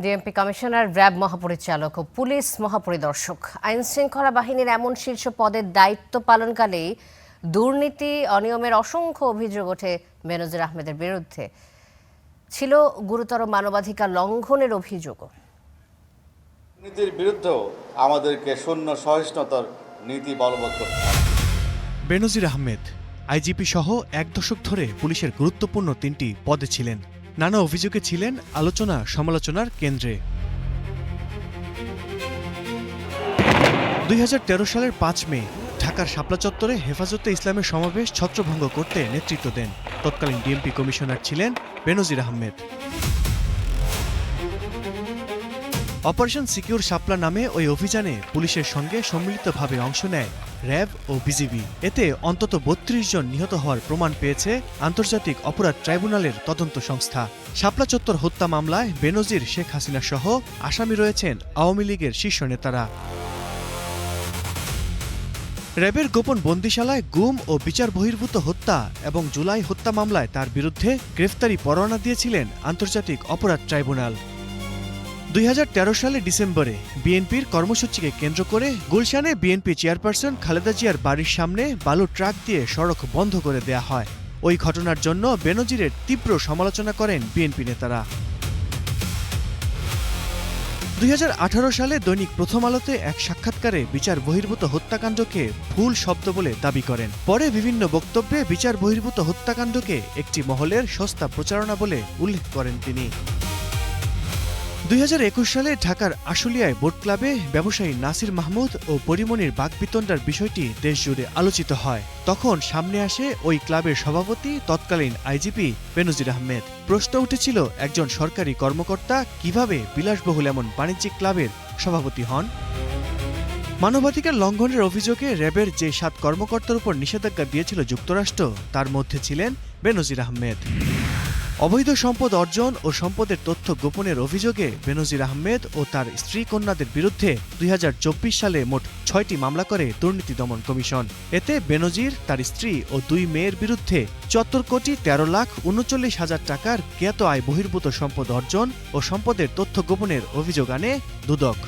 DMP commissioner, RAB মহাপরিচালক ও police মহাপরিদর্শক আইন শৃঙ্খলা বাহিনীর এমন শীর্ষ পদের দায়িত্ব পালনকালেই দুর্নীতি অনিয়মের অসংখ্য অভিযোগ ওঠে বেনজির আহমেদের বিরুদ্ধে। ছিল গুরুতর মানবাধিকার লঙ্ঘনের অভিযোগও। দুর্নীতির বিরুদ্ধেও আমাদেরকে শূন্য সহিষ্ণুতার নীতি বলবৎ করতে হবে। বেনজির আহমেদ আইজিপি সহ এক দশক ধরে পুলিশের গুরুত্বপূর্ণ ৩টি পদে ছিলেন। নানা অভিযোগে ছিলেন আলোচনা সমালোচনার কেন্দ্রে। ২০১৩ সালের ৫ মে ঢাকার শাপলা চত্বরে হেফাজতে ইসলামের সমাবেশ ছত্রভঙ্গ করতে নেতৃত্ব দেন। তৎকালীন ডিএমপি কমিশনার ছিলেন বেনজির আহমেদ। অপারেশন সিকিউর শাপলা নামে ওই অভিযানে পুলিশের সঙ্গে সম্মিলিতভাবে অংশ নেয় র্যাব ও বিজিবি। এতে অন্তত ৩২ জন নিহত হওয়ার প্রমাণ পেয়েছে আন্তর্জাতিক অপরাধ ট্রাইব্যুনালের তদন্ত সংস্থা। শাপলা চত্বর হত্যা মামলায় বেনজির, শেখ হাসিনা সহ আসামি রয়েছেন আওয়ামী লীগের শীর্ষ নেতারা। র্যাবের গোপন বন্দিশালায় গুম ও বিচার বহির্ভূত হত্যা এবং জুলাই হত্যা মামলায় তার বিরুদ্ধে গ্রেফতারি পরোয়ানা দিয়েছিলেন আন্তর্জাতিক অপরাধ ট্রাইব্যুনাল। ২০১৩ সালের ডিসেম্বরে বিএনপির কর্মসূচিকে কেন্দ্র করে গুলশানে বিএনপি চেয়ারপারসন খালেদা জিয়ার বাড়ির সামনে বালু ট্রাক দিয়ে সড়ক বন্ধ করে দেয়া হয়। ওই ঘটনার জন্য বেনজিরের তীব্র সমালোচনা করেন বিএনপি নেতারা। ২০১৮ সালে দৈনিক প্রথম আলোতে এক সাক্ষাৎকারে বিচার বহির্ভূত হত্যাকাণ্ডকে ভুল শব্দ বলে দাবি করেন। পরে বিভিন্ন বক্তব্যে বিচার বহির্ভূত হত্যাকাণ্ডকে একটি মহলের সস্তা প্রচারণা বলে উল্লেখ করেন তিনি। ২০২১ সালে ঢাকার আশুলিয়ায় বোট ক্লাবে ব্যবসায়ী নাসির মাহমুদ ও পরিমণির বাকবিতণ্ডার বিষয়টি দেশজুড়ে আলোচিত হয়। তখন সামনে আসে ওই ক্লাবের সভাপতি, তৎকালীন আইজিপি বেনজির আহমেদ। প্রশ্ন উঠেছিল, একজন সরকারি কর্মকর্তা কিভাবে বিলাসবহুল এমন বাণিজ্যিক ক্লাবের সভাপতি হন? মানবাধিকার লঙ্ঘনের অভিযোগে র্যাবের যে ৭ কর্মকর্তার উপর নিষেধাজ্ঞা দিয়েছিল যুক্তরাষ্ট্র, তার মধ্যে ছিলেন বেনজির আহমেদ। অবৈধ সম্পদ অর্জন ও সম্পদের তথ্য গোপনের অভিযোগে বেনজির আহমেদ ও তার স্ত্রী কন্যাদের বিরুদ্ধে ২০২৪ সালে মোট ৬টি মামলা করে দুর্নীতি দমন কমিশন। এতে বেনজির, তার স্ত্রী ও ২ মেয়ের বিরুদ্ধে ৭৪,১৩,৩৯,০০০ টাকার জ্ঞাত আয় বহির্ভূত সম্পদ অর্জন ও সম্পদের তথ্য গোপনের অভিযোগ আনে দুদক।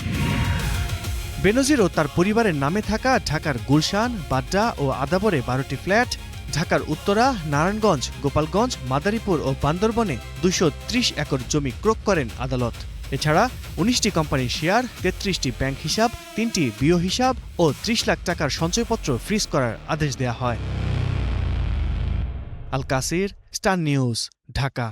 বেনজির ও তার পরিবারের নামে থাকা ঢাকার গুলশান, বাড্ডা ও আদাবরে ১২টি ফ্ল্যাট, ঢাকার উত্তরা, নারায়ণগঞ্জ, গোপালগঞ্জ, মাদারীপুর ও বান্দরবনে ২৩০ একর জমি ক্রয় করেন আদালত। এছাড়া ১৯টি কোম্পানির শেয়ার, ৩৩টি ব্যাংক হিসাব, ৩টি বিও হিসাব ও ৩০ লাখ টাকার সঞ্চয়পত্র ফ্রিজ করার আদেশ দেয়া হয়। আল কাসির, স্টার নিউজ, ঢাকা।